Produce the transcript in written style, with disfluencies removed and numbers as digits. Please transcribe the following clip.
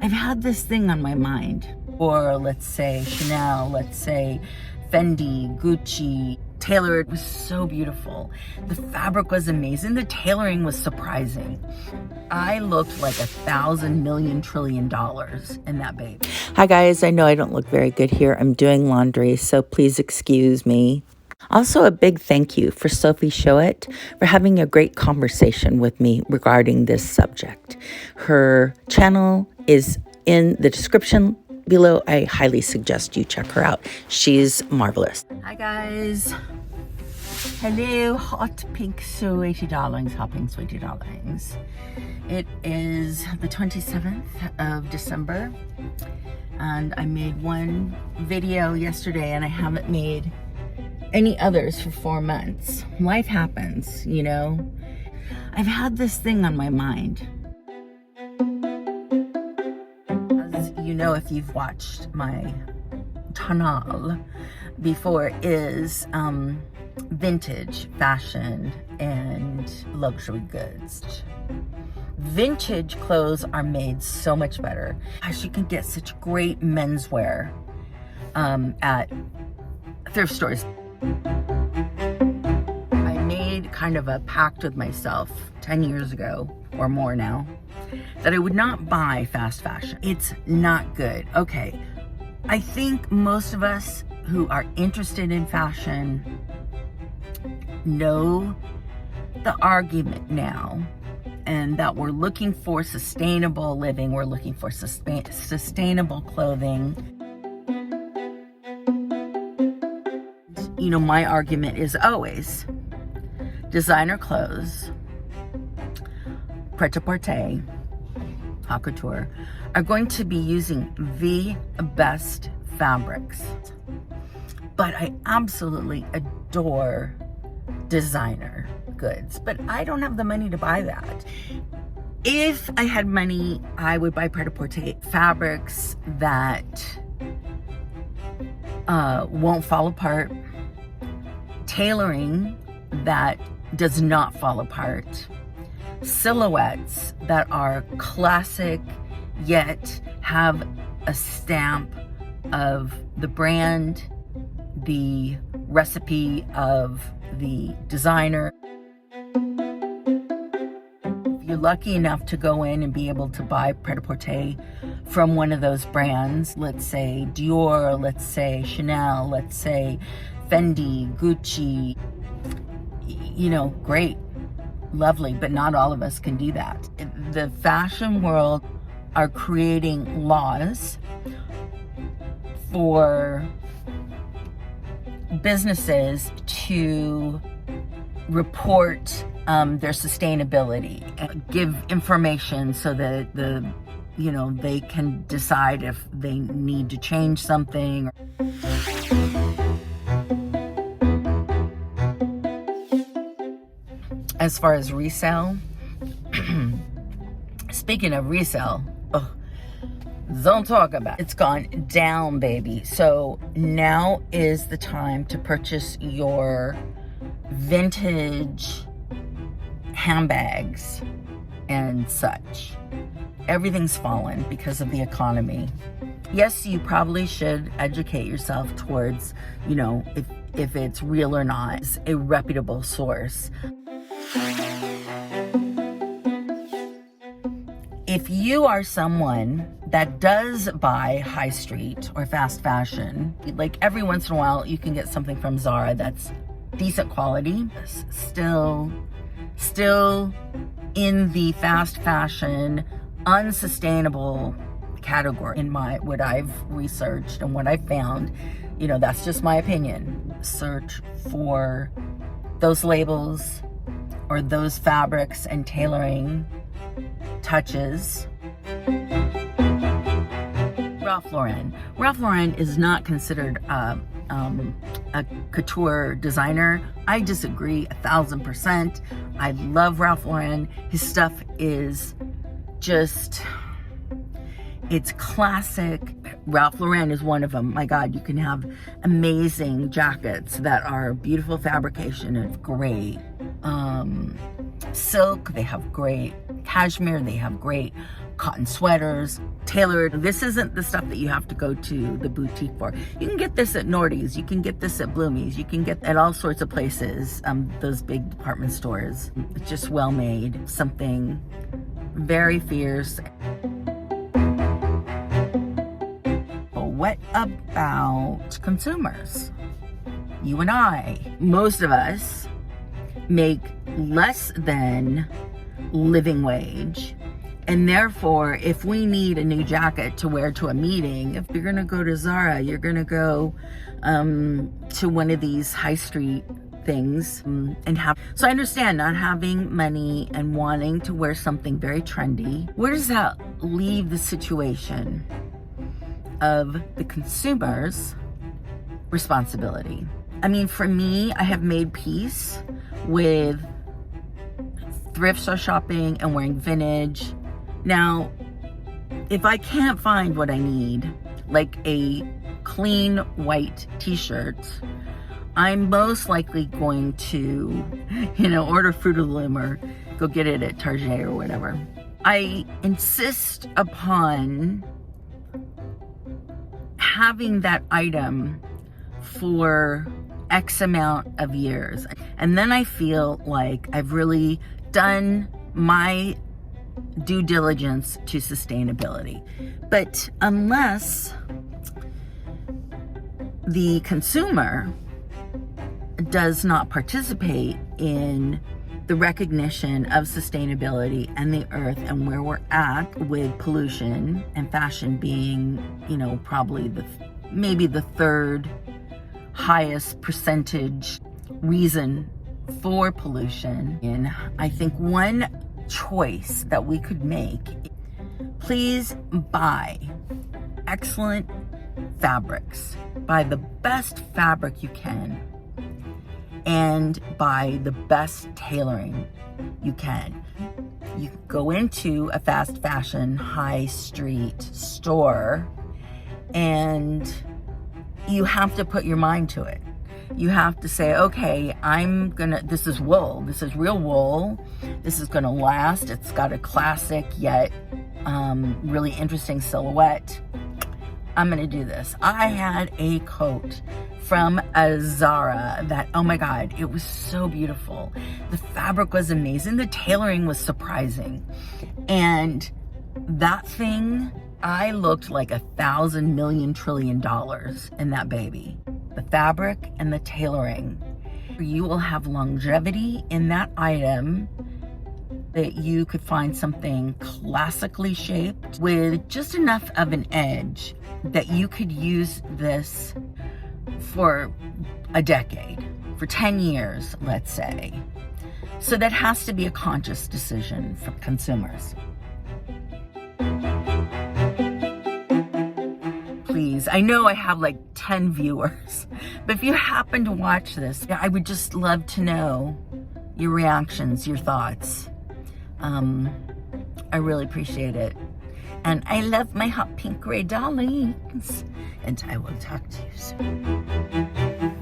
I've had this thing on my mind, or let's say Chanel, let's say Fendi, Gucci. Tailored was so beautiful. The fabric was amazing. The tailoring was surprising. I looked like $1,000 million trillion in that babe. Hi guys, I know I don't look very good here. I'm doing laundry, so please excuse me. Also, a big thank you for Sophie Shohet for having a great conversation with me regarding this subject. Her channel is in the description below. I highly suggest you check her out. She's marvelous. Hi guys. Hello, hot pink sweetie darlings, hot pink sweetie darlings. It is the 27th of December, and I made one video yesterday, and I haven't made any others for 4 months. Life happens, you know. I've had this thing on my mind. As you know, if you've watched my channel before, is vintage fashion and luxury goods. Vintage clothes are made so much better. Gosh, you can get such great menswear at thrift stores. I made kind of a pact with myself 10 years ago or more now that I would not buy fast fashion. It's not good. Okay, I think most of us who are interested in fashion know the argument now, and that we're looking for sustainable living, we're looking for sustainable clothing. You know, my argument is always designer clothes, pret-a-porter, haute couture, are going to be using the best fabrics. But I absolutely adore designer goods, but I don't have the money to buy that. If I had money, I would buy pret-a-porter fabrics that won't fall apart, tailoring that does not fall apart, silhouettes that are classic yet have a stamp of the brand, the recipe of the designer. If you're lucky enough to go in and be able to buy pret-a-porter from one of those brands, let's say Dior, let's say Chanel, let's say Fendi, Gucci, you know, great, lovely, but not all of us can do that. The fashion world are creating laws for businesses to report their sustainability and give information so that they can decide if they need to change something. As far as resale, speaking of resale, don't talk about it. It's gone down, baby. So now is the time to purchase your vintage handbags and such. Everything's fallen because of the economy. Yes, you probably should educate yourself towards, you know, if it's real or not. It's a reputable source. If you are someone that does buy high street or fast fashion, like every once in a while you can get something from Zara that's decent quality, still in the fast fashion, unsustainable category in what I've researched and what I've found. You know, that's just my opinion. Search for those labels or those fabrics and tailoring touches. Ralph Lauren is not considered a couture designer. I disagree 1,000%. I love Ralph Lauren. His stuff is just, it's classic. Ralph Lauren is one of them. My God, you can have amazing jackets that are beautiful fabrication and great silk. They have great cashmere. They have great cotton sweaters, tailored. This isn't the stuff that you have to go to the boutique for. You can get this at Nordy's, you can get this at Bloomie's, you can get at all sorts of places, those big department stores. It's just well made, something very fierce. But what about consumers? You and I, most of us make less than living wage. And therefore, if we need a new jacket to wear to a meeting, if you're gonna go to Zara, you're gonna go to one of these high street things and have. So I understand not having money and wanting to wear something very trendy. Where does that leave the situation of the consumer's responsibility? I mean, for me, I have made peace with thrift store shopping and wearing vintage. Now, if I can't find what I need, like a clean white t-shirt, I'm most likely going to, order Fruit of the Loom or go get it at Target or whatever. I insist upon having that item for X amount of years. And then I feel like I've really done my due diligence to sustainability. But unless the consumer does not participate in the recognition of sustainability and the earth and where we're at with pollution, and fashion being, probably maybe the third highest percentage reason for pollution. And I think one choice that we could make, please buy excellent fabrics. Buy the best fabric you can and buy the best tailoring you can. You go into a fast fashion high street store and you have to put your mind to it. You have to say, okay, this is wool. This is real wool. This is gonna last. It's got a classic yet really interesting silhouette. I'm gonna do this. I had a coat from a Zara that, oh my God, it was so beautiful. The fabric was amazing. The tailoring was surprising. And that thing, I looked like $1,000 million trillion in that baby. The fabric and the tailoring. You will have longevity in that item, that you could find something classically shaped with just enough of an edge that you could use this for a decade, for 10 years, let's say. So that has to be a conscious decision for consumers. Please, I know I have like 10 viewers, but if you happen to watch this, I would just love to know your reactions, your thoughts. I really appreciate it. And I love my hot pink gray darlings. And I will talk to you soon.